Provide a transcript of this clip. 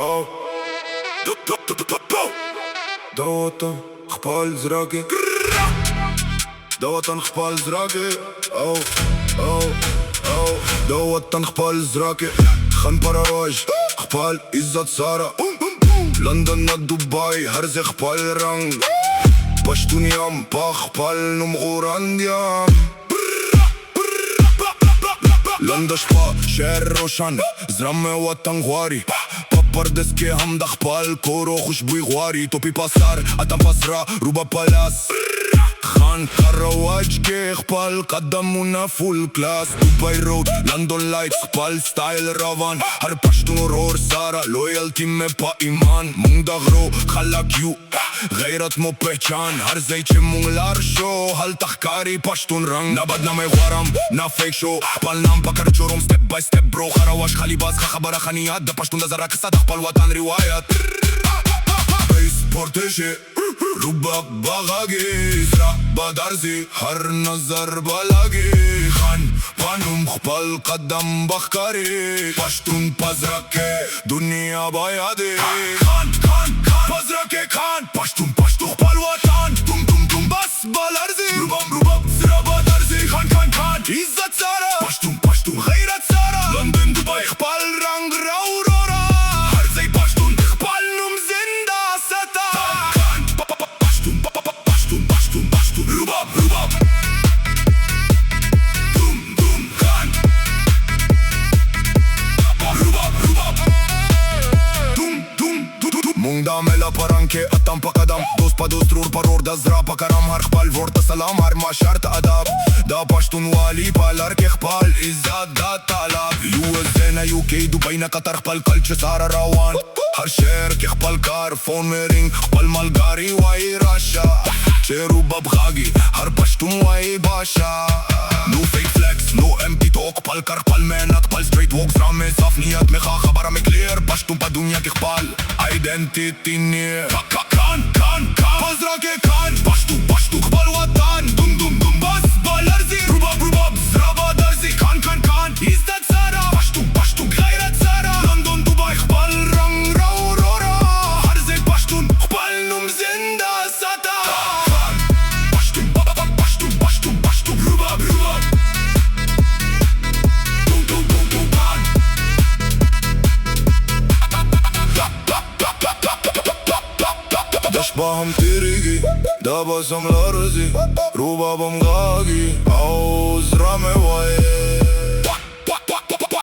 Oh. ده وطن خبال زراقي ده وطن خبال زراقي أو أو أو ده وطن خبال زراقي خان براواج خبال إزاد سارة لندن دبي هرزي خبال رنگ پشتونیام با خپل نوم غوراندیم لندش با شهر روشن زرم وطن غواری پا پردس که هم د خپل کورو خوشبوی غواری توپی پاسار اتم پاسرا روبا پلاس خان کارواج که خپل قدمونا فول کلاس دبی رود لندن لایت خپل ستایل روان هر پشتون رور سارا لویلتی میں پا ایمان مونگ دا غرو خلاک یو غیرت مو پہچان ہر زی چه مونگ لار شو حل تخکاری پشتون رنگ نباد نمی غوارم نا فیک شو خپل نام پکر چورم ستپ بای ستپ برو خراواش خالی باز خبر خانیات دا پشتون دا زرا کسا دا خپل وطن روایت بیس پورتشه روباب باغاگی سرا بدرزی هر نظر بلاگی خان پانوم خپل قدم بخکاری پشتون پزرکه دنیا بایدی خان پزرکه خان پشتون خپل وطن توم توم توم بس بالارزی روباب سرا بدرزی خان عزت سارا پشتون غیرت سارا لندن دبی خپل رنگ راورورا هر زی پشتون خپل نوم زنده ستا Rubab Dum kan Rubab Dum Mung da mela paranke atam pakadam Dost pa dost rur paror da zra pakaram Har khpal vorta salam har ma shart adab Da pashtun wali palar ke khpal izzat da talab USA na UK Dubai na Qatar khpal culture sara rawan Har شهر ke khpal kar phone me ring khpal malgari wai rasha Rubab غاقي هر پشتون وای باشا No fake flex, no empty talk پل کر خپل مهنت پل straight walk زرا میں صاف نیت میں خواہ خبرہ میں clear پشتون پا دنیا کی خپل identity نیر کان پزرا کے کان پشتون خپل وطن دم بس بالرزی روباب زرا بدرزی کان عزت سارا پشتون غیرت سارا لندن دبی خپل رنگ راورورا هر زی پشتون خپل نوم زنده ساتا داش با هم تیریگی دا بازم لارزی روبابم غاگی آوز رامه وایه